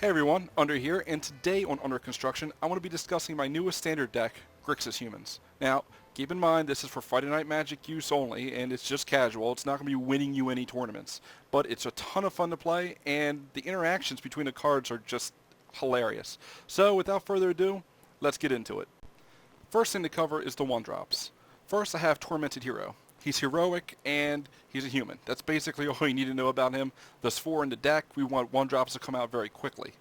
Hey everyone, Undr here, and today on Undr Construction, I want to be discussing my newest standard deck, Grixis Humans. Now, keep in mind this is for Friday Night Magic use only, and it's just casual. It's not going to be winning you any tournaments, but it's a ton of fun to play, and the interactions between the cards are just hilarious. So, without further ado, let's get into it. First thing to cover is the 1-drops. First, I have Tormented Hero. He's heroic, and he's a human. That's basically all you need to know about him. There's 4 in the deck. We want 1-drops to come out very quickly.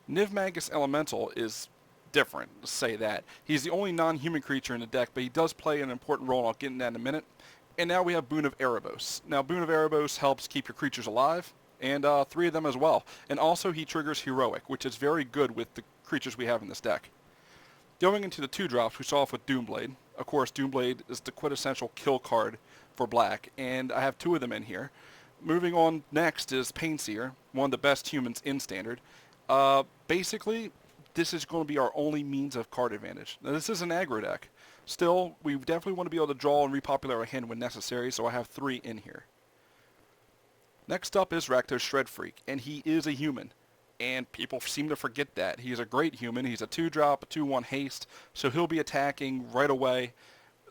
Magus Elemental is different, let's say that. He's the only non-human creature in the deck, but he does play an important role, and I'll get into that in a minute. And now we have Boon of Erebos. Now, Boon of Erebos helps keep your creatures alive, and 3 of them as well. And also, he triggers Heroic, which is very good with the creatures we have in this deck. Going into the 2-drops, we saw off with Doomblade. Of course, Doomblade is the quintessential kill card for black, and I have 2 of them in here. Moving on next is Seer, one of the best humans in Standard. Basically, this is going to be our only means of card advantage. Now, this is an aggro deck. Still, we definitely want to be able to draw and repopulate our hand when necessary, so I have 3 in here. Next up is Rakdos Shred Freak, and he is a human. And people seem to forget that. He's a great human. He's a 2-drop, a 2/1 haste, so he'll be attacking right away.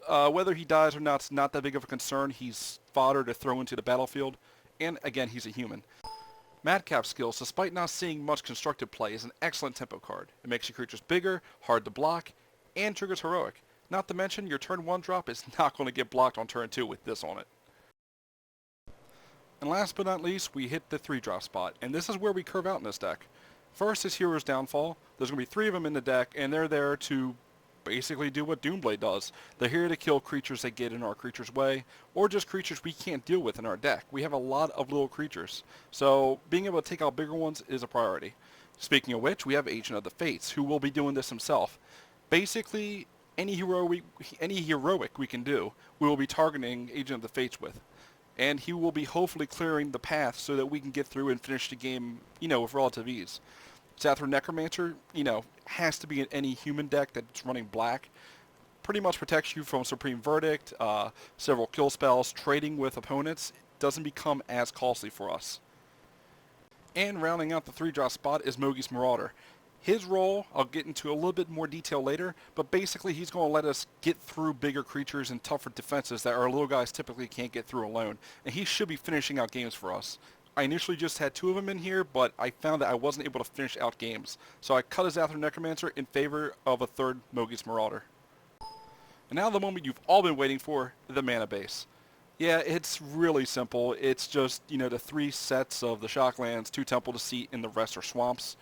Whether he dies or not is not that big of a concern. He's fodder to throw into the battlefield. And again, he's a human. Madcap skills, despite not seeing much constructed play, is an excellent tempo card. It makes your creatures bigger, hard to block, and triggers heroic. Not to mention, your turn 1 drop is not going to get blocked on turn 2 with this on it. And last but not least, we hit the 3-drop spot, and this is where we curve out in this deck. First is Hero's Downfall. There's going to be 3 of them in the deck, and they're there to basically do what Doomblade does. They're here to kill creatures that get in our creature's way, or just creatures we can't deal with in our deck. We have a lot of little creatures, so being able to take out bigger ones is a priority. Speaking of which, we have Agent of the Fates, who will be doing this himself. Basically, any heroic we can do, we will be targeting Agent of the Fates with. And he will be hopefully clearing the path so that we can get through and finish the game, with relative ease. Zathra Necromancer, has to be in any human deck that's running black. Pretty much protects you from Supreme Verdict, several kill spells, trading with opponents. It doesn't become as costly for us. And rounding out the 3-drop spot is Magus Marauder. His role, I'll get into a little bit more detail later, but basically he's going to let us get through bigger creatures and tougher defenses that our little guys typically can't get through alone, and he should be finishing out games for us. I initially just had 2 of them in here, but I found that I wasn't able to finish out games, so I cut his Zathra Necromancer in favor of a 3rd Magus Marauder. And now the moment you've all been waiting for, the mana base. Yeah, it's really simple. It's just, the 3 sets of the Shocklands, 2 Temple Deceit, and the rest are swamps.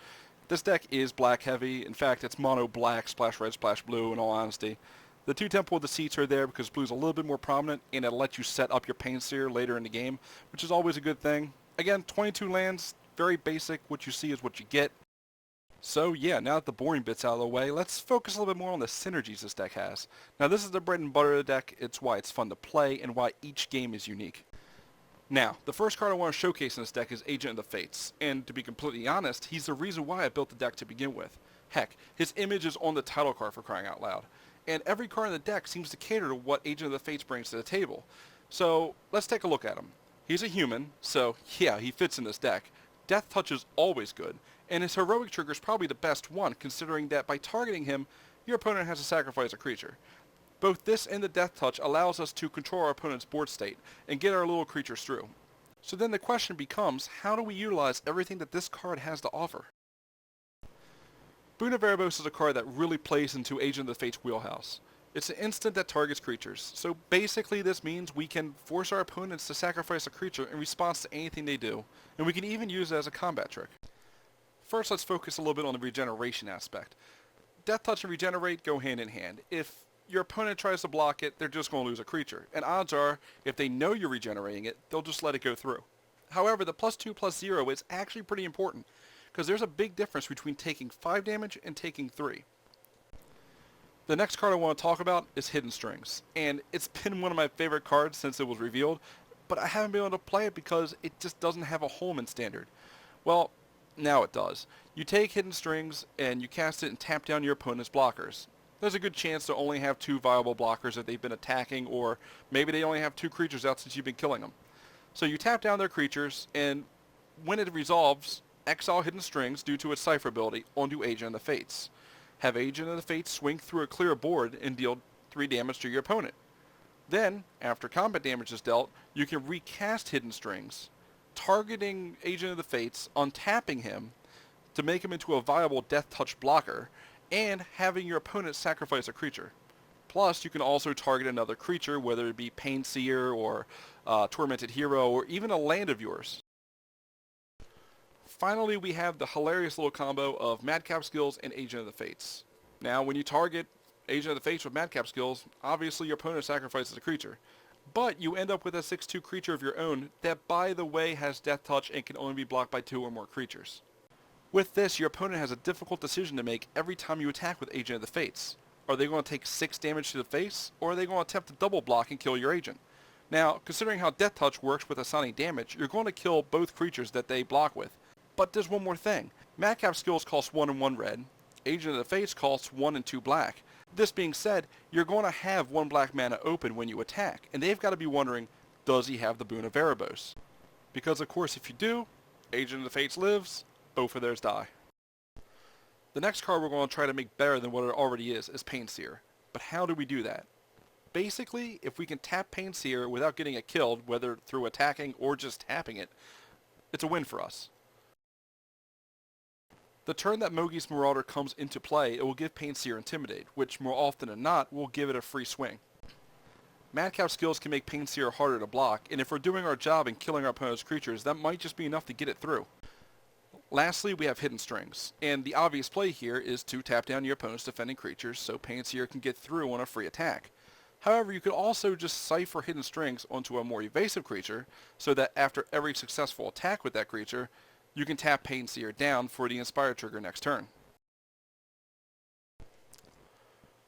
This deck is black heavy. In fact, it's mono black, splash red, splash blue, in all honesty. The 2 Temple Deceits are there because blue's a little bit more prominent, and it'll let you set up your Seer later in the game, which is always a good thing. Again, 22 lands, very basic. What you see is what you get. So yeah, now that the boring bit's out of the way, let's focus a little bit more on the synergies this deck has. Now this is the bread and butter of the deck. It's why it's fun to play and why each game is unique. Now, the first card I want to showcase in this deck is Agent of the Fates, and to be completely honest, he's the reason why I built the deck to begin with. Heck, his image is on the title card for crying out loud, and every card in the deck seems to cater to what Agent of the Fates brings to the table. So, let's take a look at him. He's a human, so yeah, he fits in this deck. Death Touch is always good, and his heroic trigger is probably the best one, considering that by targeting him, your opponent has to sacrifice a creature. Both this and the Death Touch allows us to control our opponent's board state and get our little creatures through. So then the question becomes, how do we utilize everything that this card has to offer? Boon of Erebos is a card that really plays into Agent of the Fates' wheelhouse. It's an instant that targets creatures, so basically this means we can force our opponents to sacrifice a creature in response to anything they do, and we can even use it as a combat trick. First, let's focus a little bit on the regeneration aspect. Death Touch and Regenerate go hand in hand. If your opponent tries to block it, they're just going to lose a creature. And odds are, if they know you're regenerating it, they'll just let it go through. However, the +2/+0 is actually pretty important, because there's a big difference between taking 5 damage and taking 3. The next card I want to talk about is Hidden Strings, and it's been one of my favorite cards since it was revealed, but I haven't been able to play it because it just doesn't have a home in Standard. Well, now it does. You take Hidden Strings, and you cast it and tap down your opponent's blockers. There's a good chance to only have 2 viable blockers if they've been attacking, or maybe they only have 2 creatures out since you've been killing them. So you tap down their creatures, and when it resolves, exile Hidden Strings due to its Cipher ability onto Agent of the Fates. Have Agent of the Fates swing through a clear board and deal 3 damage to your opponent. Then, after combat damage is dealt, you can recast Hidden Strings, targeting Agent of the Fates, untapping him to make him into a viable Death Touch blocker, and having your opponent sacrifice a creature. Plus, you can also target another creature, whether it be Pain Seer or Tormented Hero, or even a land of yours. Finally, we have the hilarious little combo of Madcap skills and Agent of the Fates. Now, when you target Agent of the Fates with Madcap skills, obviously your opponent sacrifices a creature. But you end up with a 6/2 creature of your own that, by the way, has Death Touch and can only be blocked by 2 or more creatures. With this, your opponent has a difficult decision to make every time you attack with Agent of the Fates. Are they going to take 6 damage to the face, or are they going to attempt to double block and kill your agent? Now, considering how Death Touch works with assigning damage, you're going to kill both creatures that they block with. But there's one more thing. Madcap skills cost 1 and 1 red. Agent of the Fates costs 1 and 2 black. This being said, you're going to have 1 black mana open when you attack, and they've got to be wondering, does he have the Boon of Erebos? Because of course if you do, Agent of the Fates lives, both of theirs die. The next card we're going to try to make better than what it already is Pain Seer. But how do we do that? Basically, if we can tap Pain Seer without getting it killed, whether through attacking or just tapping it, it's a win for us. The turn that Magus Marauder comes into play, it will give Pain Seer Intimidate, which more often than not will give it a free swing. Madcap skills can make Pain Seer harder to block, and if we're doing our job and killing our opponent's creatures, that might just be enough to get it through. Lastly, we have Hidden Strings, and the obvious play here is to tap down your opponent's defending creatures so Pain Seer can get through on a free attack. However, you could also just cipher Hidden Strings onto a more evasive creature, so that after every successful attack with that creature, you can tap Pain Seer down for the Inspire trigger next turn.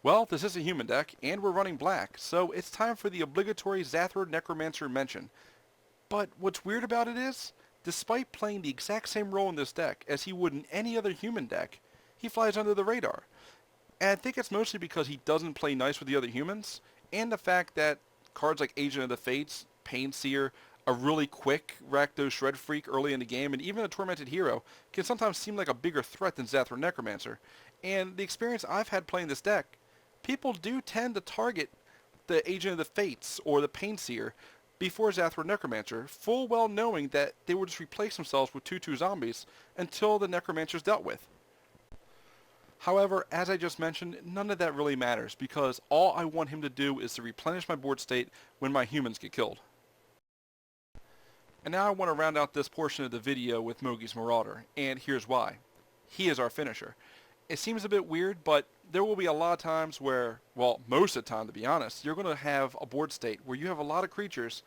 Well, this is a human deck, and we're running black, so it's time for the obligatory Zathra Necromancer mention. But what's weird about it is, despite playing the exact same role in this deck as he would in any other human deck, he flies under the radar. And I think it's mostly because he doesn't play nice with the other humans, and the fact that cards like Agent of the Fates, Pain Seer, a really quick Rakdos Shred Freak early in the game, and even a Tormented Hero can sometimes seem like a bigger threat than Zathra Necromancer. And the experience I've had playing this deck, people do tend to target the Agent of the Fates or the Pain Seer before Zathra Necromancer, full well knowing that they would just replace themselves with 2/2 zombies until the Necromancer's dealt with. However, as I just mentioned, none of that really matters because all I want him to do is to replenish my board state when my humans get killed. And now I want to round out this portion of the video with Magus Marauder, and here's why. He is our finisher. It seems a bit weird, but there will be a lot of times where, well, most of the time to be honest, you're going to have a board state where you have a lot of creatures,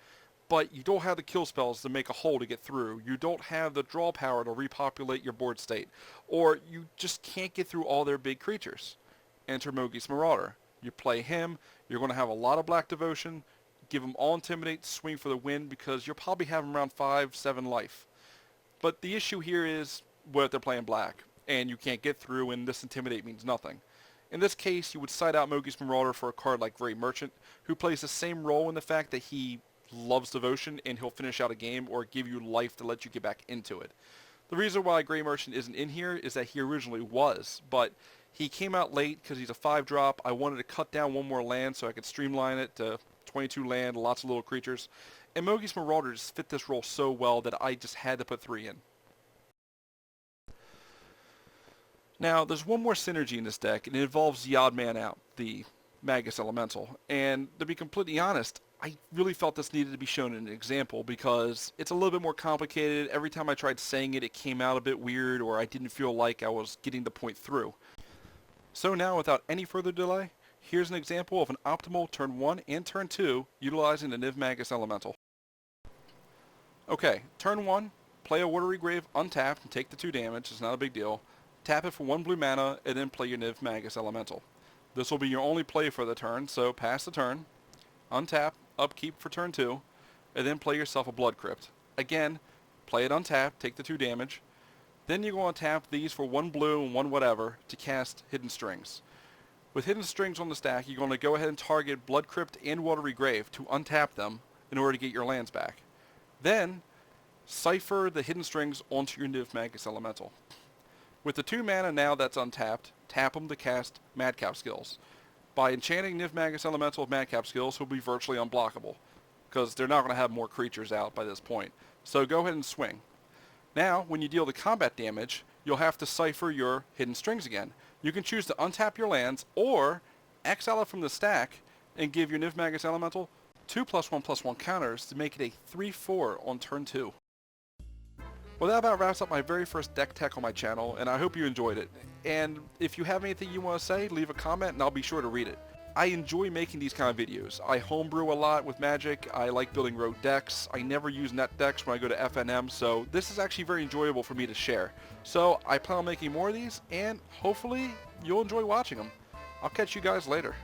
but you don't have the kill spells to make a hole to get through. You don't have the draw power to repopulate your board state, or you just can't get through all their big creatures. Enter Magus Marauder. You play him, you're going to have a lot of Black Devotion, give them all Intimidate, swing for the win because you'll probably have them around 5-7 life. But the issue here is what they're playing black, and you can't get through, and this Intimidate means nothing. In this case, you would side out Magus Marauder for a card like Grey Merchant, who plays the same role in the fact that he loves Devotion, and he'll finish out a game or give you life to let you get back into it. The reason why Grey Merchant isn't in here is that he originally was, but he came out late because he's a 5-drop. I wanted to cut down one more land so I could streamline it to 22 land, lots of little creatures, and Magus Marauder just fit this role so well that I just had to put 3 in. Now, there's one more synergy in this deck, and it involves the odd man out, the Magus Elemental, and to be completely honest, I really felt this needed to be shown in an example because it's a little bit more complicated. Every time I tried saying it, it came out a bit weird, or I didn't feel like I was getting the point through. So now, without any further delay, here's an example of an optimal turn 1 and turn 2 utilizing the Niv Magus Elemental. Okay, turn 1, play a Watery Grave untapped and take the 2 damage, it's not a big deal. Tap it for 1 blue mana and then play your Niv Magus Elemental. This will be your only play for the turn, so pass the turn, untap, upkeep for turn 2, and then play yourself a Blood Crypt. Again, play it untapped, take the 2 damage. Then you're going to tap these for 1 blue and 1 whatever to cast Hidden Strings. With Hidden Strings on the stack, you're going to go ahead and target Blood Crypt and Watery Grave to untap them in order to get your lands back. Then, cipher the hidden strings onto your Niv Magus Elemental. With the 2 mana now that's untapped, tap them to cast Madcap skills. By enchanting Niv Magus Elemental with Madcap skills, he'll be virtually unblockable, because they're not going to have more creatures out by this point. So go ahead and swing. Now, when you deal the combat damage, you'll have to cipher your hidden strings again. You can choose to untap your lands, or exile it from the stack and give your Niv Magus Elemental 2+1/+1 counters to make it a 3/4 on turn 2. Well, that about wraps up my very first deck tech on my channel, and I hope you enjoyed it. And if you have anything you want to say, leave a comment and I'll be sure to read it. I enjoy making these kind of videos. I homebrew a lot with Magic. I like building rogue decks. I never use net decks when I go to FNM, so this is actually very enjoyable for me to share. So I plan on making more of these, and hopefully you'll enjoy watching them. I'll catch you guys later.